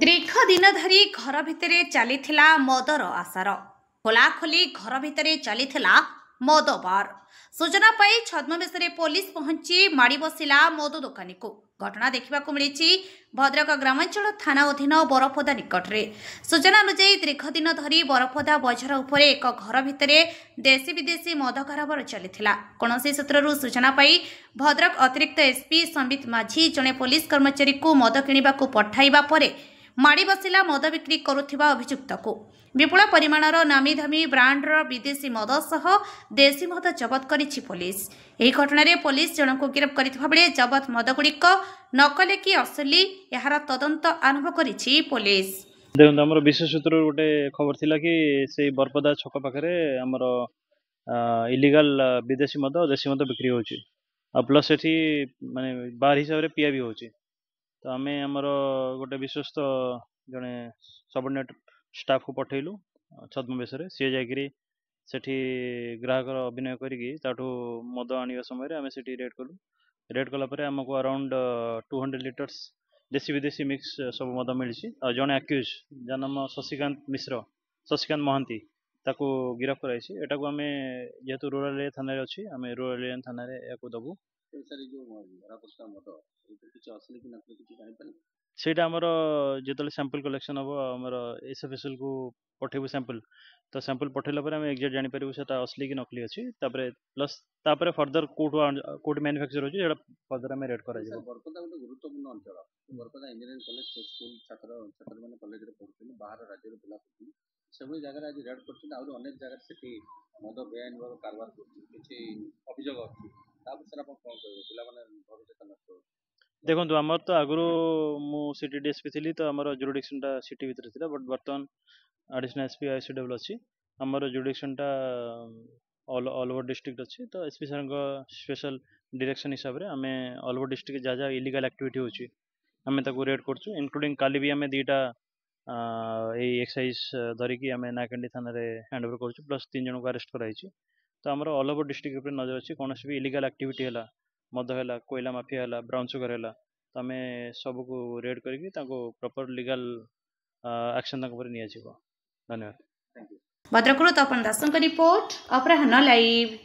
दीर्घ दिन धरी घर भितर चलीथिला मदर आसार खोलाखोली घर भितर चलीथिला मद बार सूचना पाई छद्मवेश पुलिस पहुंची माड़ी बसिला मद दोकानी को घटना देखा मिली भद्रक ग्रामांचल थाना अधीन बरपदा निकट में सूचना अनुसार दीर्घ दिन धरी बरपदा बजार उपर एक घर भितर देशी विदेशी मद कारोबार चलीथिला कौन सूत्रु सूचना पाई भद्रक अतिरिक्त एसपी संबित माझी जड़े पुलिस कर्मचारी को मद किणवा पठाइबा परे माड़ी बसिला मद बिक्री करुथिबा अभियुक्त को विपुल परिमाणर नामी दामी ब्रांडर विदेशी मद सह देशी मद जबत करिछि पुलिस। एही घटना रे पुलिस जन को गिरफ्त करथिबा बेले जबत मद गुड़िक नकले कि असली यार तदंत आरंभ करिछि पुलिस। देखो हमर विशेष सूत्र गोटे खबर थिला कि से बरपदा छक पाखरे हमर इलीगल विदेशी मद देशी मद बिक्री होछि आ प्लस एठी माने बार हिसाब रे पिया भी होछि तो आमे हमर गोटे विश्वस्त जने सबऑर्डिनेट स्टाफ को पठेलु छद्मवेश सी जाकि सेठी ग्राहक अभिनय करिकी ताठू मद आनिबा समय आमे सेठी रेड कलु रेड कला परे हमको अराउंड 200 लिटर्स देशी विदेशी मिक्स सब मद मिली जड़े आक्यूज जा नाम शशिकांत मिश्र शशिकांत महांती ताको गिरफ्त कराई एटा को आमे जेहेतु रूरल एरिया थाना अच्छी आम रूरल एरिया थाना या दबू सेटा आमर जो सैंपल कलेक्शन हम आमर एसएफएसएल को पठेबू सैंपल तो सैंपल पठेला पर आम एक्जाक्ट जानी पारू से असली कि नकली अच्छी प्लस तापर फर्दर कोड मैन्युफैक्चर होची जेटा फर्दर आम रेड करा जाय। बरपदा गोटे गुरुत्वपूर्ण अंचल बरपदा इंजीनियरिंग कॉलेज स्कूल छात्र छात्र माने कॉलेज रे पढुछन बाहर राज्य रे पिला पढुछन सेबी जगह आज रेड करछन और अनेक जगह सेठी मद बेआईन भाव कारबार करछन किछि अभियोग अछि तापर सर आपण कोन कहबो पिला माने भविष्य नष्ट देखो आमर तो आगु मु सिटी डीएसपी थी तो आमर जुरिडिक्शन टा सिटी भीतर था बट बर्तमान एडिशनल एसपी आईसीडब्ल्यू अच्छी आमर जुरिडिक्शन टा ऑल ओवर डिस्ट्रिक्ट अच्छी तो एसपी सर स्पेशल डायरेक्शन हिसाब से आम ऑल ओवर डिस्ट्रिक्ट जहाँ जहाँ इलीगल एक्टिविटी होची आम रेड करछु इंक्लूडिंग काली भी आम दीटा एक्साइज धरिकी आम नायकंडी थाना हैंड ओवर करछु प्लस 3 जन को अरेस्ट कराई तो आमर ऑल ओवर डिस्ट्रिक्ट उपर नजर अच्छी कौन भी इलीगल एक्टिविटी है मद है कोयला माफिया है ब्राउन सुगर है तो आम सबको रेड करके प्रॉपर लीगल एक्शन निया। धन्यवाद। भद्रकରୁ तपन दासଙ୍କ रिपोर्ट अपराह्न लाइव।